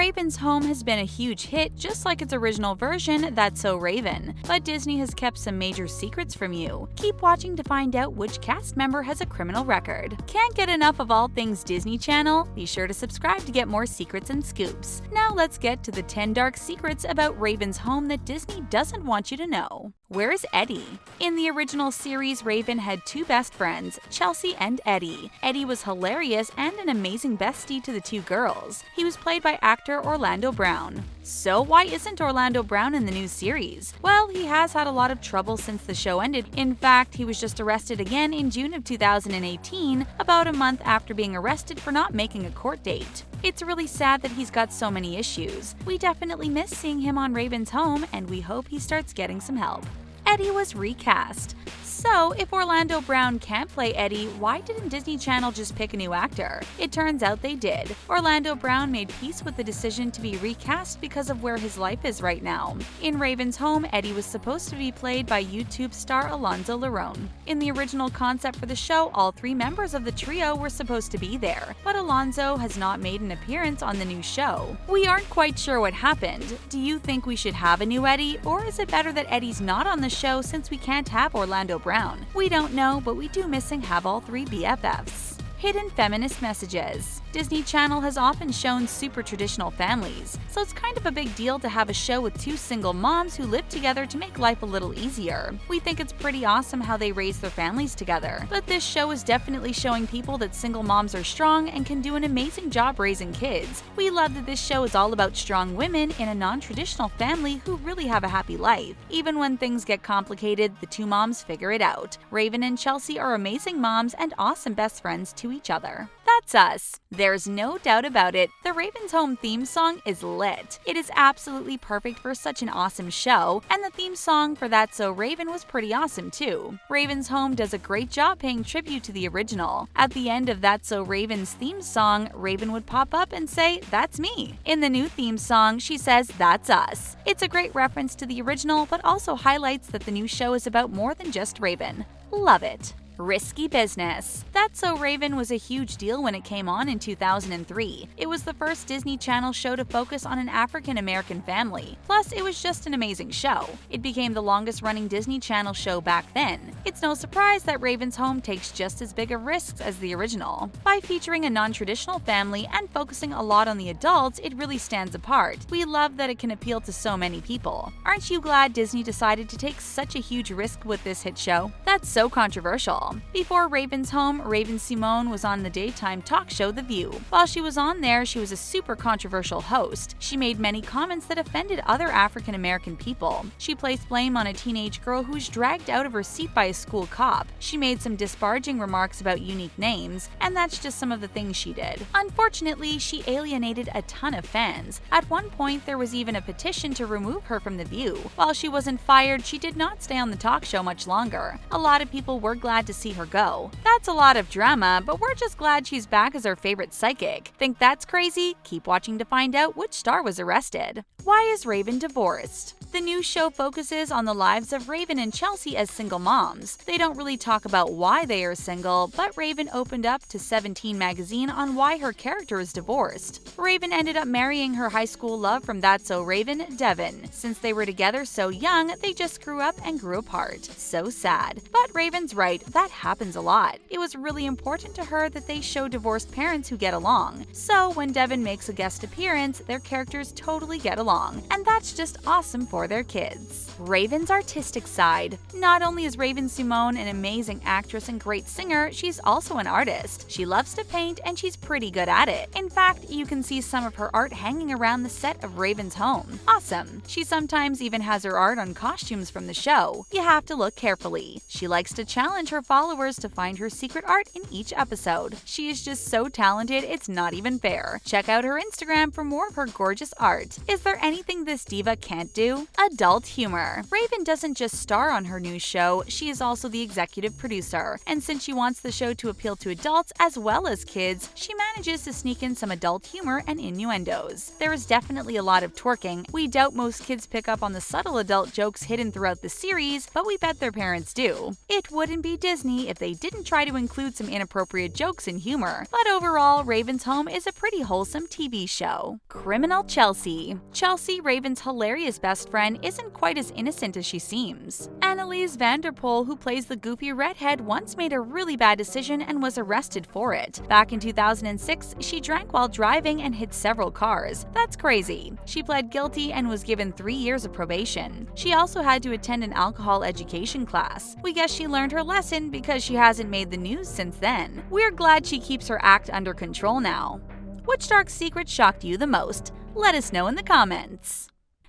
Raven's Home has been a huge hit just like its original version, That's So Raven, but Disney has kept some major secrets from you. Keep watching to find out which cast member has a criminal record. Can't get enough of all things Disney Channel? Be sure to subscribe to get more secrets and scoops. Now let's get to the 10 dark secrets about Raven's Home that Disney doesn't want you to know. Where's Eddie? In the original series, Raven had two best friends, Chelsea and Eddie. Eddie was hilarious and an amazing bestie to the two girls. He was played by actor Orlando Brown. So why isn't Orlando Brown in the new series? Well, he has had a lot of trouble since the show ended. In fact, he was just arrested again in June of 2018, about a month after being arrested for not making a court date. It's really sad that he's got so many issues. We definitely miss seeing him on Raven's Home, and we hope he starts getting some help. Eddie was recast. So, if Orlando Brown can't play Eddie, why didn't Disney Channel just pick a new actor? It turns out they did. Orlando Brown made peace with the decision to be recast because of where his life is right now. In Raven's Home, Eddie was supposed to be played by YouTube star Alonso Larone. In the original concept for the show, all three members of the trio were supposed to be there, but Alonso has not made an appearance on the new show. We aren't quite sure what happened. Do you think we should have a new Eddie, or is it better that Eddie's not on the show since we can't have Orlando Brown? We don't know, but we do missing have all three BFFs. Hidden feminist messages. Disney Channel has often shown super traditional families, so it's kind of a big deal to have a show with two single moms who live together to make life a little easier. We think it's pretty awesome how they raise their families together, but this show is definitely showing people that single moms are strong and can do an amazing job raising kids. We love that this show is all about strong women in a non-traditional family who really have a happy life. Even when things get complicated, the two moms figure it out. Raven and Chelsea are amazing moms and awesome best friends to each other. That's us. There's no doubt about it, the Raven's Home theme song is lit. It is absolutely perfect for such an awesome show, and the theme song for That's So Raven was pretty awesome too. Raven's Home does a great job paying tribute to the original. At the end of That's So Raven's theme song, Raven would pop up and say, "That's me." In the new theme song, she says, "That's us." It's a great reference to the original, but also highlights that the new show is about more than just Raven. Love it. Risky business. That's So Raven was a huge deal when it came on in 2003. It was the first Disney Channel show to focus on an African-American family. Plus, it was just an amazing show. It became the longest-running Disney Channel show back then. It's no surprise that Raven's Home takes just as big of risks as the original. By featuring a non-traditional family and focusing a lot on the adults, it really stands apart. We love that it can appeal to so many people. Aren't you glad Disney decided to take such a huge risk with this hit show? That's so controversial. Before Raven's Home, Raven-Symone was on the daytime talk show The View. While she was on there, she was a super controversial host. She made many comments that offended other African-American people. She placed blame on a teenage girl who was dragged out of her seat by a school cop. She made some disparaging remarks about unique names, and that's just some of the things she did. Unfortunately, she alienated a ton of fans. At one point, there was even a petition to remove her from The View. While she wasn't fired, she did not stay on the talk show much longer. A lot of people were glad to see her go. That's a lot of drama, but we're just glad she's back as our favorite psychic. Think that's crazy? Keep watching to find out which star was arrested. Why is Raven divorced? The new show focuses on the lives of Raven and Chelsea as single moms. They don't really talk about why they are single, but Raven opened up to 17 magazine on why her character is divorced. Raven ended up marrying her high school love from That's So Raven, Devin. Since they were together so young, they just grew up and grew apart. So sad. But Raven's right, that happens a lot. It was really important to her that they show divorced parents who get along. So when Devin makes a guest appearance, their characters totally get along. And that's just awesome for their kids. Raven's artistic side. Not only is Raven-Symone an amazing actress and great singer, she's also an artist. She loves to paint and she's pretty good at it. In fact, you can see some of her art hanging around the set of Raven's Home. Awesome. She sometimes even has her art on costumes from the show. You have to look carefully. She likes to challenge her followers to find her secret art in each episode. She is just so talented, it's not even fair. Check out her Instagram for more of her gorgeous art. Is there anything this diva can't do? Adult humor. Raven doesn't just star on her new show, she is also the executive producer. And since she wants the show to appeal to adults as well as kids, she manages to sneak in some adult humor and innuendos. There is definitely a lot of twerking. We doubt most kids pick up on the subtle adult jokes hidden throughout the series, but we bet their parents do. It wouldn't be Disney if they didn't try to include some inappropriate jokes and humor, but overall, Raven-Symone is a pretty wholesome TV show. Criminal Chelsea. Chelsea, Raven's hilarious best friend, isn't quite as innocent as she seems. Anneliese van der Pol, who plays the goofy redhead, once made a really bad decision and was arrested for it. Back in 2006, she drank while driving and hit several cars. That's crazy. She pled guilty and was given 3 years of probation. She also had to attend an alcohol education class. We guess she learned her lesson because she hasn't made the news since then. We're glad she keeps her act under control now. Which dark secret shocked you the most? Let us know in the comments.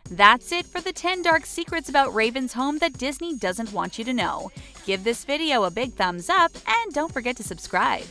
That's it for the 10 dark secrets about Raven's home that Disney doesn't want you to know. Give this video a big thumbs up and don't forget to subscribe.